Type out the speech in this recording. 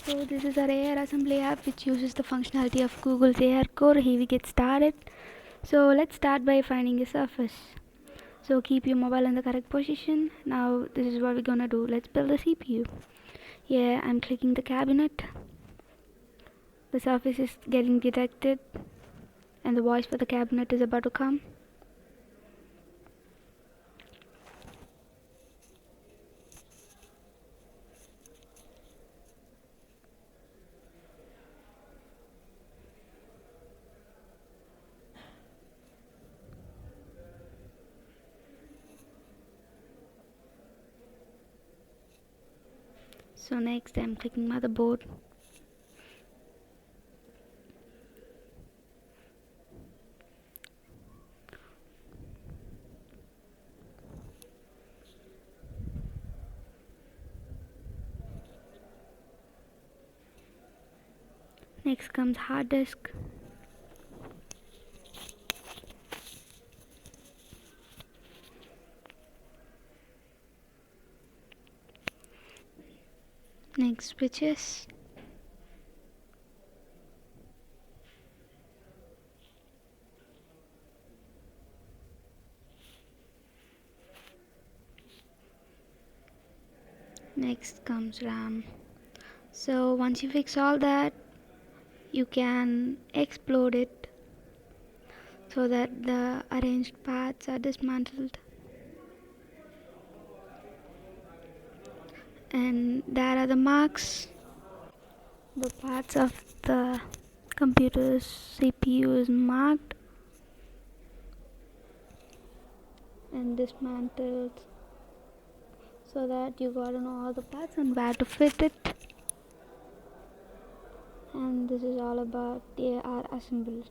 So this is our AR assembly app which uses the functionality of Google's arcore. Here we get started. So let's start by finding a surface. So keep your mobile in the correct position. Now this is what we're gonna do. Let's build the CPU. Yeah, I'm clicking the cabinet. The surface is getting detected and the voice for the cabinet is about to come. So next I'm clicking motherboard. Next comes hard disk. Next switches. Next comes RAM. So once you fix all that, you can explode it so that the arranged parts are dismantled. And there are the marks. The parts of the computer's CPU is marked and dismantled so that you gotta know all the parts and where to fit it. And this is all about AR assembly.